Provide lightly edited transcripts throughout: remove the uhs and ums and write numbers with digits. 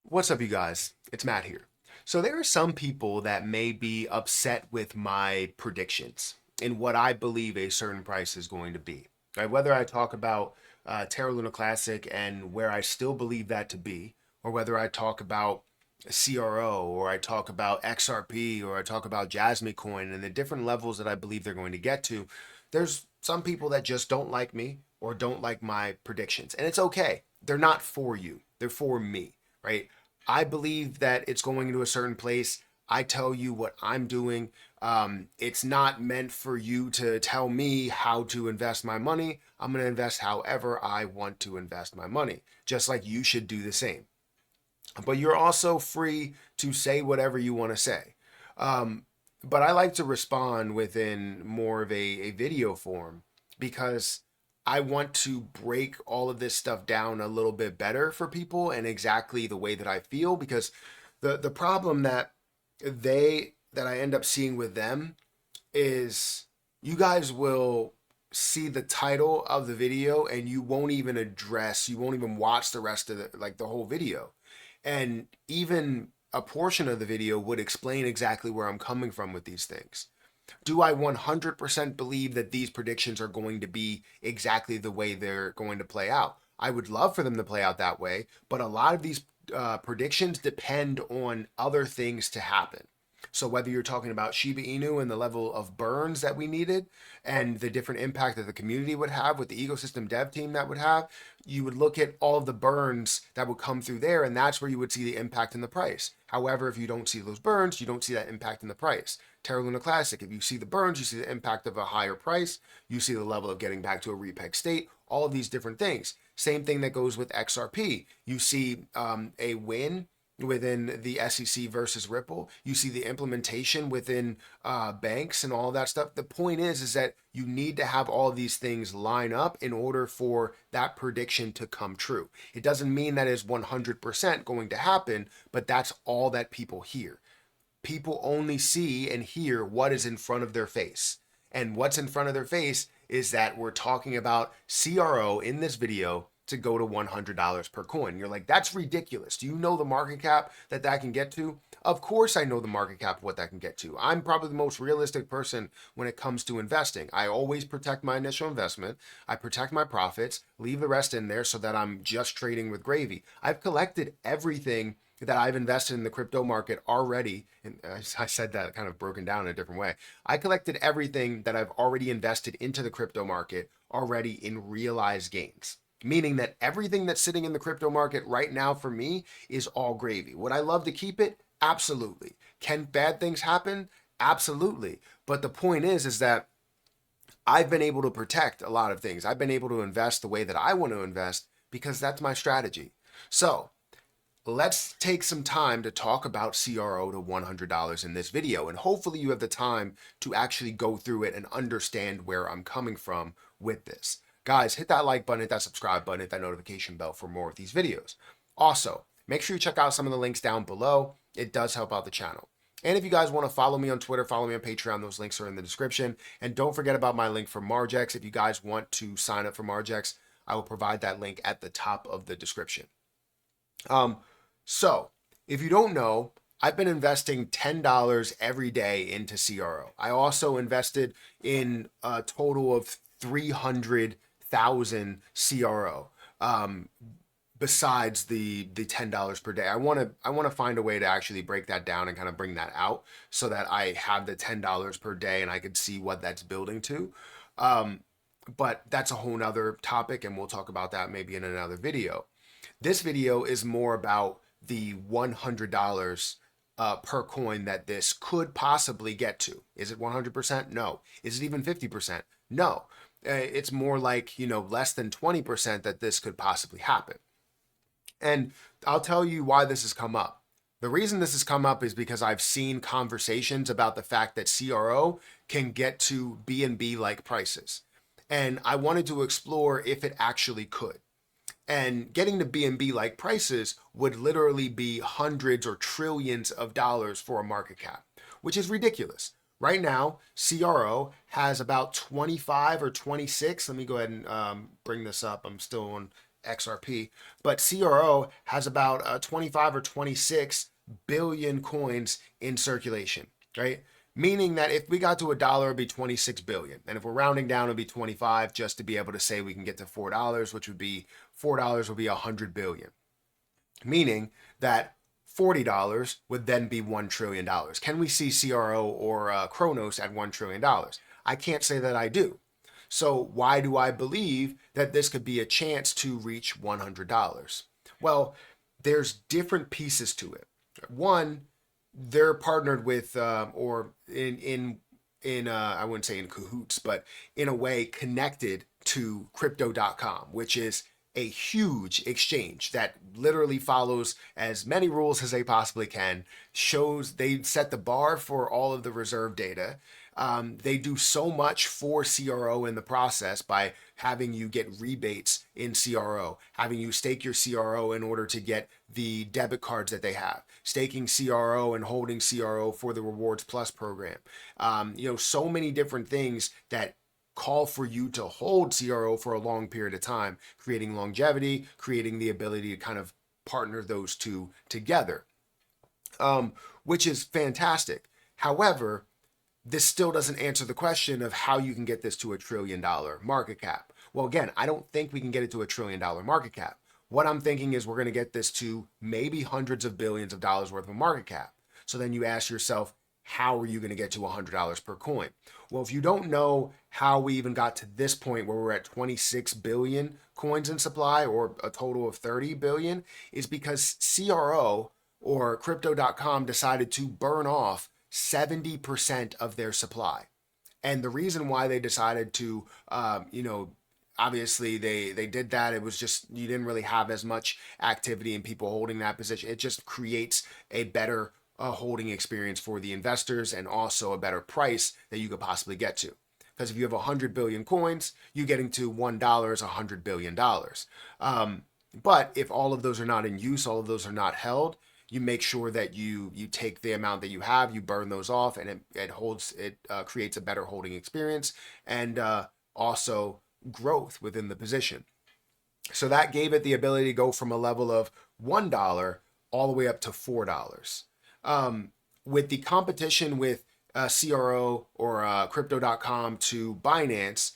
What's up, you guys? It's Matt here. So, there are some people that may be upset with my predictions in what I believe a certain price is going to be. Right? Whether I talk about Terra Luna Classic and where I still believe that to be, or whether I talk about CRO, or I talk about XRP, or I talk about Jasmine Coin and the different levels that I believe they're going to get to, there's some people that just don't like me or don't like my predictions. And it's okay. They're not for you, they're for me, right? I believe that it's going to a certain place. I tell you what I'm doing. It's not meant for you to tell me how to invest my money. I'm going to invest however I want to invest my money, just like you should do the same. But you're also free to say whatever you want to say. Um, but I like to respond within more of a video form because I want to break all of this stuff down a little bit better for people and exactly the way that I feel. Because the problem that I end up seeing with them is you guys will see the title of the video and you won't even watch the rest of the whole video. And even a portion of the video would explain exactly where I'm coming from with these things. Do I 100% believe that these predictions are going to be exactly the way they're going to play out? I would love for them to play out that way, but a lot of these predictions depend on other things to happen. So whether you're talking about Shiba Inu and the level of burns that we needed and the different impact that the community would have with the ecosystem dev team that would have, you would look at all of the burns that would come through there, and that's where you would see the impact in the price. However, if you don't see those burns, you don't see that impact in the price. Terra Luna Classic, if you see the burns, you see the impact of a higher price, you see the level of getting back to a repeg state, all of these different things. Same thing that goes with XRP. You see a win within the SEC versus Ripple. You see the implementation within banks and all of that stuff. The point is that you need to have all of these things line up in order for that prediction to come true. It doesn't mean that is 100% going to happen, but that's all that people hear. People only see and hear what is in front of their face. And what's in front of their face is that we're talking about CRO in this video to go to $100 per coin. You're like, that's ridiculous. Do you know the market cap that can get to? Of course, I know the market cap of what that can get to. I'm probably the most realistic person when it comes to investing. I always protect my initial investment. I protect my profits, leave the rest in there so that I'm just trading with gravy. I've collected everything that I've invested in the crypto market already. And I said that kind of broken down in a different way. I collected everything that I've already invested into the crypto market already in realized gains. Meaning that everything that's sitting in the crypto market right now for me is all gravy. Would I love to keep it? Absolutely. Can bad things happen? Absolutely. But the point is that I've been able to protect a lot of things. I've been able to invest the way that I want to invest because that's my strategy. So let's take some time to talk about CRO to $100 in this video. And hopefully you have the time to actually go through it and understand where I'm coming from with this. Guys, hit that like button, hit that subscribe button, hit that notification bell for more of these videos. Also, make sure you check out some of the links down below. It does help out the channel. And if you guys want to follow me on Twitter, follow me on Patreon, those links are in the description. And don't forget about my link for Margex. If you guys want to sign up for Margex, I will provide that link at the top of the description. So, if you don't know, I've been investing $10 every day into CRO. I also invested in a total of 300,000 CRO. Besides the $10 per day, I want to find a way to actually break that down and kind of bring that out so that I have the $10 per day and I could see what that's building to. But that's a whole nother topic, and we'll talk about that maybe in another video. This video is more about the $100 per coin that this could possibly get to. Is it 100%? No. Is it even 50%? No. It's more like, less than 20% that this could possibly happen. And I'll tell you why this has come up. The reason this has come up is because I've seen conversations about the fact that CRO can get to BNB like prices. And I wanted to explore if it actually could. And getting to BNB like prices would literally be hundreds or trillions of dollars for a market cap, which is ridiculous. Right now, CRO has about 25 or 26. Let me go ahead and bring this up. I'm still on XRP, but CRO has about 25 or 26 billion coins in circulation, right? Meaning that if we got to $1, it'd be 26 billion. And if we're rounding down, it'd be 25 just to be able to say we can get to $4, which would be $4 would be 100 billion. Meaning that $40 would then be $1 trillion. Can we see CRO or Kronos at $1 trillion? I can't say that I do. So why do I believe that this could be a chance to reach $100? Well, there's different pieces to it. One, they're partnered with, or in I wouldn't say in cahoots, but in a way connected to Crypto.com, which is a huge exchange that literally follows as many rules as they possibly can, shows they set the bar for all of the reserve data. They do so much for CRO in the process by having you get rebates in CRO, having you stake your CRO in order to get the debit cards that they have, staking CRO and holding CRO for the Rewards Plus program. So many different things that call for you to hold CRO for a long period of time, creating longevity, creating the ability to kind of partner those two together, which is fantastic. However, this still doesn't answer the question of how you can get this to $1 trillion market cap. Well, again, I don't think we can get it to $1 trillion market cap. What I'm thinking is we're going to get this to maybe hundreds of billions of dollars worth of market cap. So then you ask yourself, how are you going to get to $100 per coin? Well, if you don't know how we even got to this point where we're at 26 billion coins in supply, or a total of 30 billion, is because CRO or Crypto.com decided to burn off 70% of their supply. And the reason why they decided to, obviously they did that. It was just, you didn't really have as much activity in people holding that position. It just creates a better holding experience for the investors, and also a better price that you could possibly get to. Because if you have 100 billion coins, you getting to $1 is $100 billion. But if all of those are not in use, all of those are not held, you make sure that you take the amount that you have, you burn those off, and it creates a better holding experience, and also growth within the position. So that gave it the ability to go from a level of $1 all the way up to $4. With the competition with CRO or Crypto.com to Binance,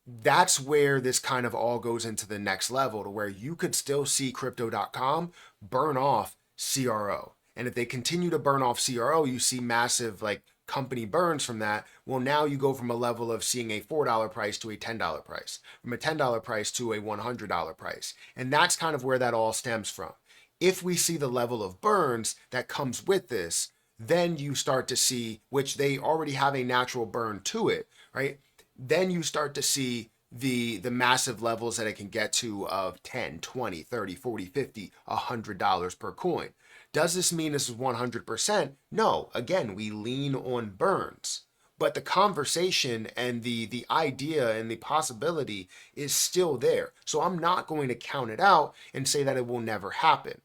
that's where this kind of all goes into the next level, to where you could still see Crypto.com burn off CRO. And if they continue to burn off CRO, you see massive company burns from that. Well, now you go from a level of seeing a $4 price to a $10 price, from a $10 price to a $100 price. And that's kind of where that all stems from. If we see the level of burns that comes with this, then you start to see, which they already have a natural burn to it, right? Then you start to see the massive levels that it can get to of 10, 20, 30, 40, 50, $100 per coin. Does this mean this is 100%? No. Again, we lean on burns. But the conversation and the idea and the possibility is still there. So I'm not going to count it out and say that it will never happen.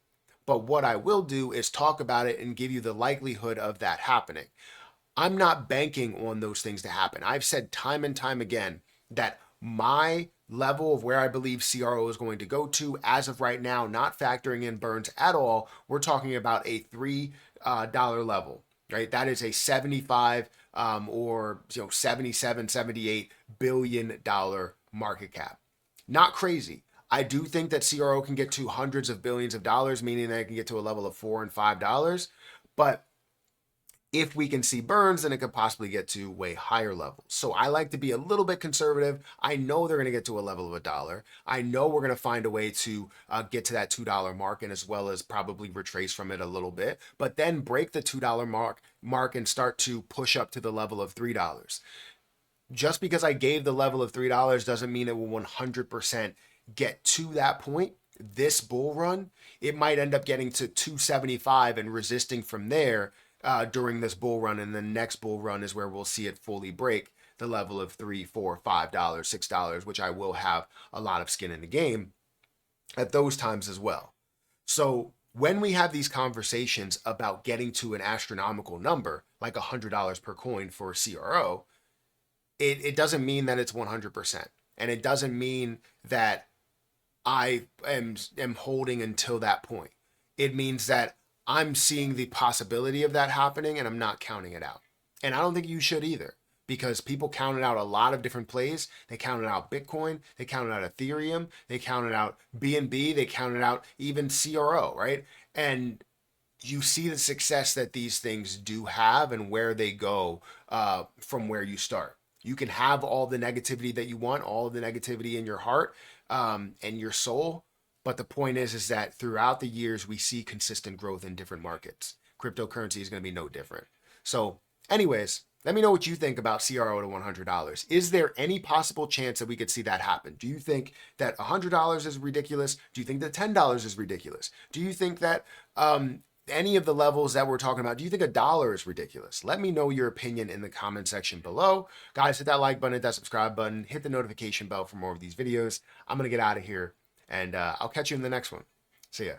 But what I will do is talk about it and give you the likelihood of that happening. I'm not banking on those things to happen. I've said time and time again that my level of where I believe CRO is going to go to as of right now, not factoring in burns at all, we're talking about a $3 level, right? That is a 75 or 77, 78 billion dollar market cap. Not crazy. I do think that CRO can get to hundreds of billions of dollars, meaning that it can get to a level of $4 and $5. But if we can see burns, then it could possibly get to way higher levels. So I like to be a little bit conservative. I know they're going to get to a level of $1. I know we're going to find a way to get to that $2 mark, and as well as probably retrace from it a little bit, but then break the $2 mark and start to push up to the level of $3. Just because I gave the level of $3 doesn't mean it will 100% get to that point. This bull run, it might end up getting to 275 and resisting from there during this bull run, and the next bull run is where we'll see it fully break the level of $3, $4, $5, $6, which I will have a lot of skin in the game at those times as well. So when we have these conversations about getting to an astronomical number, like $100 per coin for CRO, it doesn't mean that it's 100%. And it doesn't mean that I am holding until that point. It means that I'm seeing the possibility of that happening and I'm not counting it out. And I don't think you should either, because people counted out a lot of different plays. They counted out Bitcoin, they counted out Ethereum, they counted out BNB, they counted out even CRO, right? And you see the success that these things do have and where they go from where you start. You can have all the negativity that you want, all of the negativity in your heart and your soul. But the point is that throughout the years, we see consistent growth in different markets. Cryptocurrency is going to be no different. So, anyways, let me know what you think about CRO to $100. Is there any possible chance that we could see that happen? Do you think that $100 is ridiculous? Do you think that $10 is ridiculous? Do you think that any of the levels that we're talking about, do you think $1 is ridiculous? Let me know your opinion in the comment section below. Guys, hit that like button, hit that subscribe button, hit the notification bell for more of these videos. I'm going to get out of here, and I'll catch you in the next one. See ya.